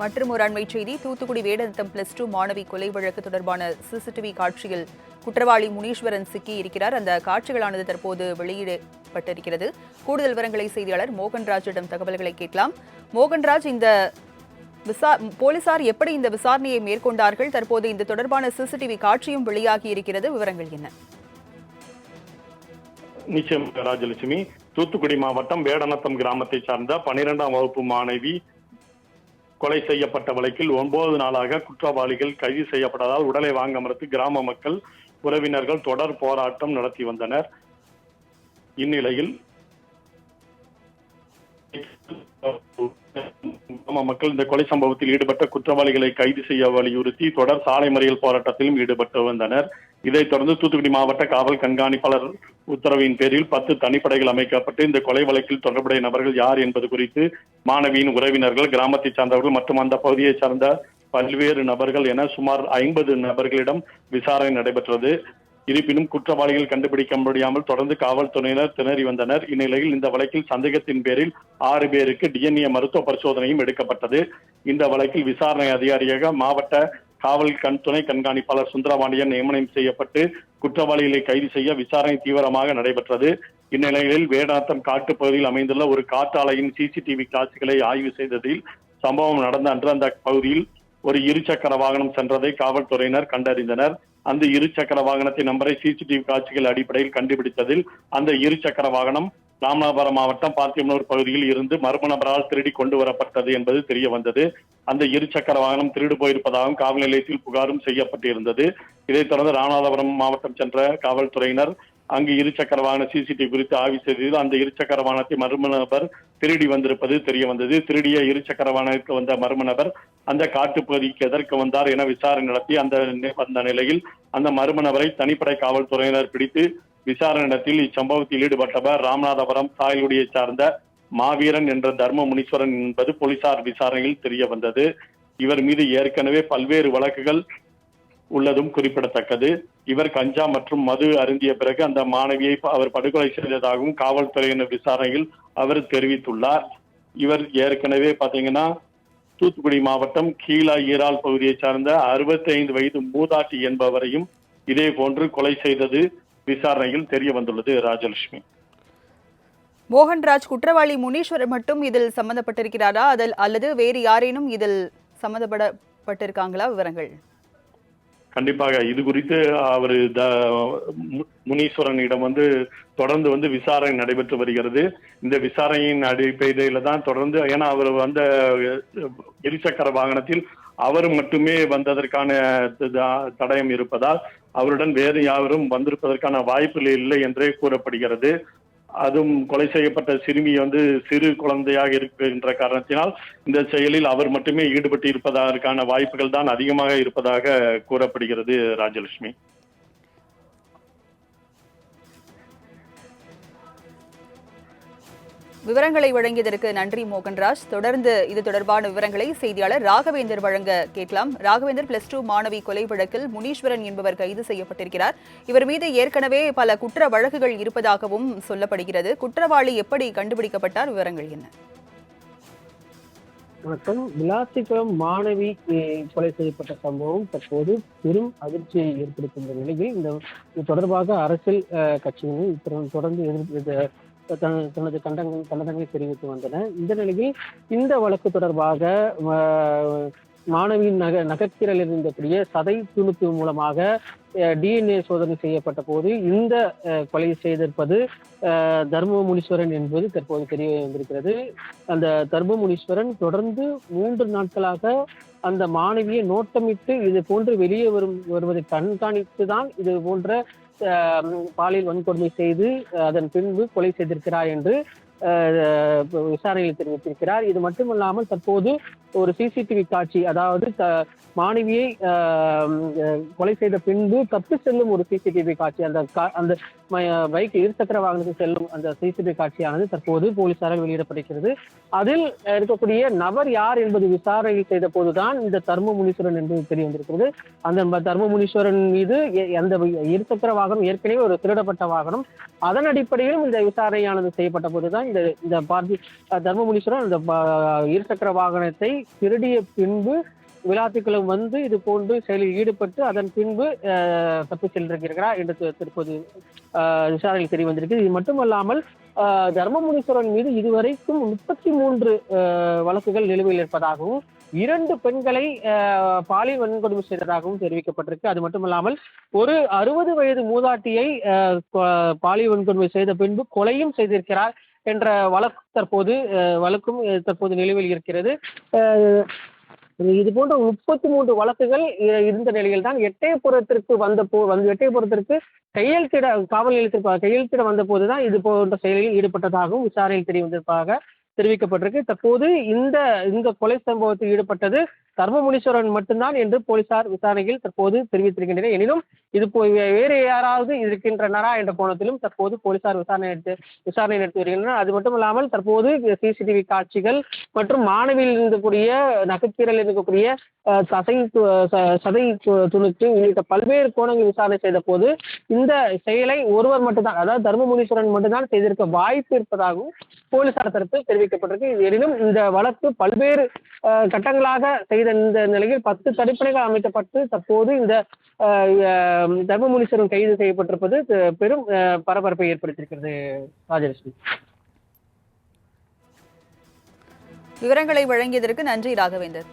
மற்றும் ஒரு அண்மை செய்தி, தூத்துக்குடி வேடநத்தம் +2 மாணவி கொலை வழக்கு தொடர்பான சிசிடிவி காட்சியில் குற்றவாளி முனீஸ்வரன் சிக்கி இருக்கிறார். அந்த காட்சிகளானது தற்போது வெளியிடப்பட்டிருக்கிறது. கூடுதல் விவரங்களை செய்தியாளர் மோகன்ராஜிடம் தகவல்களை கேட்கலாம். மோகன்ராஜ், இந்த போலீசார் எப்படி இந்த விசாரணையை மேற்கொண்டார்கள்? தற்போது இந்த தொடர்பான சிசிடிவி காட்சியும் வெளியாகி இருக்கிறது. விவரங்கள் என்ன? நிச்சயம் ராஜலட்சுமி, தூத்துக்குடி மாவட்டம் வேடநத்தம் கிராமத்தை சார்ந்த 12ஆம் வகுப்பு மாணவி கொலை செய்யப்பட்ட வழக்கில் 9 நாளாக குற்றவாளிகள் கைது செய்யப்பட்டதால் உடலை வாங்க மறுத்து கிராம மக்கள், உறவினர்கள் தொடர் போராட்டம் நடத்தி வந்தனர். இந்நிலையில் மக்கள் இந்த கொலை சம்பவத்தில் ஈடுபட்ட குற்றவாளிகளை கைது செய்ய வலியுறுத்தி தொடர் சாலை மறியல் போராட்டத்திலும் ஈடுபட்டு வந்தனர். இதைத் தொடர்ந்து தூத்துக்குடி மாவட்ட காவல் கண்காணிப்பாளர் உத்தரவின் பேரில் 10 தனிப்படைகள் அமைக்கப்பட்டு இந்த கொலை வழக்கில் தொடர்புடைய நபர்கள் யார் என்பது குறித்து மாணவியின் உறவினர்கள், கிராமத்தை சார்ந்தவர்கள் மற்றும் அந்த பகுதியை சார்ந்த பல்வேறு நபர்கள் என சுமார் 50 நபர்களிடம் விசாரணை நடைபெற்றது. இருப்பினும் குற்றவாளிகள் கண்டுபிடிக்க முடியாமல் தொடர்ந்து காவல்துறையினர் திணறி வந்தனர். இந்நிலையில் இந்த வழக்கில் சந்தேகத்தின் பேரில் 6 பேருக்கு DNA மருத்துவ பரிசோதனையும் எடுக்கப்பட்டது. இந்த வழக்கில் விசாரணை அதிகாரியாக மாவட்ட காவல் துணை கண்காணிப்பாளர் சுந்தரபாண்டியன் நியமனம் செய்யப்பட்டு குற்றவாளிகளை கைது செய்ய விசாரணை தீவிரமாக நடைபெற்றது. இந்நிலையில் வேடநத்தம் காட்டுப்பகுதியில் அமைந்துள்ள ஒரு காற்றாலையின் சிசிடிவி காட்சிகளை ஆய்வு செய்ததில் சம்பவம் நடந்த அன்று அந்த பகுதியில் ஒரு இருசக்கர வாகனம் சென்றதை காவல்துறையினர் கண்டறிந்தனர். அந்த இருசக்கர வாகனத்தின் நம்பரை சிசிடிவி காட்சிகள் அடிப்படையில் கண்டுபிடித்ததில் அந்த இருசக்கர வாகனம் ராமநாதபுரம் மாவட்டம் பார்த்திபனூர் பகுதியில் இருந்து மர்ம நபரால் திருடி கொண்டு வரப்பட்டது என்பது தெரிய வந்தது. அந்த இருசக்கர வாகனம் திருடு போயிருப்பதாகவும் காவல் நிலையத்தில் புகாரும் செய்யப்பட்டிருந்தது. இதைத் தொடர்ந்து ராமநாதபுரம் மாவட்டம் சென்ற காவல்துறையினர் அங்கு இருசக்கர வாகன சிசிடிவி குறித்து ஆய்வு செய்ததில் அந்த இருசக்கர வாகனத்தை மர்ம நபர் திருடி வந்திருப்பது தெரிய வந்தது. திருடிய இருசக்கர வாகனத்திற்கு வந்த மர்ம நபர் அந்த காட்டுப்பகுதிக்கு எதற்கு வந்தார் என விசாரணை நடத்தி அந்த நிலையில் அந்த மர்ம நபரை தனிப்படை காவல்துறையினர் பிடித்து விசாரணை நடத்தி இச்சம்பவத்தில் ஈடுபட்டவர் ராமநாதபுரம் சாயல்குடியை சார்ந்த மாவீரன் என்ற தர்ம முனீஸ்வரன் என்பது போலீசார் விசாரணையில் தெரிய வந்தது. இவர் மீது ஏற்கனவே பல்வேறு வழக்குகள் உள்ளதும் குறிப்பிடத்தக்கது. இவர் கஞ்சா மற்றும் மது அருந்திய பிறகு அந்த மாணவியை அவர் படுகொலை செய்ததாகவும் காவல்துறையினர் விசாரணையில் அவர் தெரிவித்துள்ளார். இவர் ஏற்கனவே பாத்தீங்கன்னா தூத்துக்குடி மாவட்டம் கீழா ஈரால் பகுதியை சார்ந்த 65 வயது மூதாட்டி என்பவரையும் இதே போன்று கொலை செய்தது விசாரணையில் தெரிய வந்துள்ளது. ராஜலட்சுமி. மோகன்ராஜ், குற்றவாளி முனீஸ்வரன் மட்டும் இதில் சம்பந்தப்பட்டிருக்கிறாரா அல்லது வேறு யாரேனும் இதில் சம்பந்தப்பட்டிருக்காங்களா? விவரங்கள். கண்டிப்பாக இது குறித்து அவர் முனீஸ்வரனிடம் தொடர்ந்து விசாரணை நடைபெற்று வருகிறது. இந்த விசாரணையின் அடிப்படையில தான் தொடர்ந்து, ஏன்னா அவர் வந்த இருசக்கர வாகனத்தில் அவர் மட்டுமே வந்ததற்கான தடயம் இருப்பதால் அவருடன் வேறு யாரும் வந்திருப்பதற்கான வாய்ப்புகள் இல்லை என்றே கூறப்படுகிறது. அதுவும் கொலை செய்யப்பட்ட சிறுமி சிறு குழந்தையாக இருக்கின்ற காரணத்தினால் இந்த செயலில் அவர் மட்டுமே ஈடுபட்டு இருப்பதற்கான வாய்ப்புகள் தான் அதிகமாக இருப்பதாக கூறப்படுகிறது. ராஜலட்சுமி. விவரங்களை வழங்கியதற்கு நன்றி மோகன்ராஜ். தொடர்ந்து இது தொடர்பான விவரங்களை செய்தியாளர் ராகவேந்தர் வழங்க கேட்கலாம். ராகவேந்தர், +2 மாணவி கொலை வழக்கில் முனீஸ்வரன் என்பவர் கைது செய்யப்பட்டிருக்கிறார். இவர் மீது ஏற்கனவே பல குற்ற வழக்குகள் இருப்பதாகவும் சொல்லப்படுகிறது. குற்றவாளி எப்படி கண்டுபிடிக்கப்பட்டார்? விவரங்கள் என்ன? வணக்கம். விளாத்திக்குளம் மாணவி கொலை செய்யப்பட்ட சம்பவம் தற்போது பெரும் அதிர்ச்சியை ஏற்படுத்தும் நிலையில் இது தொடர்பாக அரசியல் கட்சியினர் தொடர்ந்து தனது கண்டனங்களை தெரிவித்து வந்தன. இந்த நிலையில் இந்த வழக்கு தொடர்பாக மாணவியின் நகர்த்திரல் இருந்தக்கூடிய சதை துணுக்கு மூலமாக DNA சோதனை செய்யப்பட்ட போது இந்த கொலை செய்திருப்பது தர்ம முனீஸ்வரன் என்பது தற்போது தெரிய வந்திருக்கிறது. அந்த தர்ம முனீஸ்வரன் தொடர்ந்து 3 நாட்களாக அந்த மாணவியை நோட்டமிட்டு இது போன்று வெளியே வருவதை கண்காணித்து தான் இது போன்ற பாலியல் வன்கொடுமை செய்து அதன் பின்பு கொலை செய்திருக்கிறார் என்று விசாரணையில் தெரிவித்திருக்கிறார். இது மட்டுமல்லாமல் தற்போது ஒரு சிசிடிவி காட்சி, அதாவது மாணவியை கொலை செய்த பின்பு தப்பி செல்லும் ஒரு சிசிடிவி காட்சி, அந்த பைக் இருசக்கர வாகனத்தில் செல்லும் அந்த சிசிடிவி காட்சியானது தற்போது போலீசாரால் வெளியிடப்பட்டிருக்கிறது. அதில் இருக்கக்கூடிய நபர் யார் என்பது விசாரணை செய்த போதுதான் இந்த தர்ம முனீஸ்வரன் என்பது தெரிய வந்திருக்கிறது. அந்த தர்ம முனீஸ்வரன் மீது அந்த இருசக்கர வாகனம் ஏற்கனவே ஒரு திருடப்பட்ட வாகனம். அதன் அடிப்படையிலும் இந்த விசாரணையானது செய்யப்பட்ட போதுதான் இந்த தர்ம முனீஸ்வரன் இந்த இருசக்கர வாகனத்தை திருடிய பின்பு விளாத்திக்குளம் வந்து இது போன்று செயலில் ஈடுபட்டு அதன் பின்பு தப்பி சென்றிருக்கிறார் என்று தற்போது விசாரணையில் தெரிய வந்திருக்கு. இது மட்டுமல்லாமல் தர்மமுனீஸ்வரன் மீது இதுவரைக்கும் 33 வழக்குகள் நிலுவையில் இருப்பதாகவும் 2 பெண்களை பாலியல் வன்கொடுமை செய்ததாகவும் தெரிவிக்கப்பட்டிருக்கு. அது மட்டுமல்லாமல் ஒரு 60 வயது மூதாட்டியை பாலியல் வன்கொடுமை செய்த பின்பு கொலையும் செய்திருக்கிறார் என்ற வழக்கும் தற்போது நிலுவையில் இருக்கிறது. இது போன்ற 33 வழக்குகள் இருந்த நிலையில் தான் எட்டயபுரத்திற்கு எட்டயபுரத்திற்கு காவல் நிலையத்திற்கு கையெழுத்திட வந்த போதுதான் இது போன்ற செயலில் ஈடுபட்டதாகவும் விசாரணையில் தெரிய வந்திருப்பதாக தெரிவிக்கப்பட்டிருக்கு. தற்போது இந்த கொலை சம்பவத்தில் ஈடுபட்டது தர்மமுனீஸ்வரன் மட்டும்தான் என்று போலீசார் விசாரணையில் தற்போது தெரிவித்திருக்கின்றனர். எனினும் இது வேறு யாராவது இருக்கின்றனரா என்ற கோணத்திலும் தற்போது போலீசார் விசாரணை நடத்தி வருகின்றனர். அது மட்டும் இல்லாமல் தற்போது சிசிடிவி காட்சிகள் மற்றும் மாணவியில் இருக்கக்கூடிய நகைக்கீரல் இருக்கக்கூடிய சதை துணுக்கு உள்ளிட்ட பல்வேறு கோணங்கள் விசாரணை செய்த போது இந்த செயலை ஒருவர் மட்டும்தான், அதாவது தர்மமுனீஸ்வரன் மட்டும்தான் செய்திருக்க வாய்ப்பு இருப்பதாகவும் போலீசார் தரப்பில் தெரிவிக்கப்பட்டிருக்கு. எனினும் இந்த வழக்கு பல்வேறு கட்டங்களாக செய்த இந்த நிலையில் 10 தடுப்பணைகள் அமைக்கப்பட்டு தற்போது இந்த தர்மமுனீஸ்வரன் கைது செய்யப்பட்டிருப்பது பெரும் பரபரப்பை ஏற்படுத்தியிருக்கிறது. ராஜலட்சுமி, விவரங்களை வழங்கியதற்கு நன்றி ராகவேந்தர்.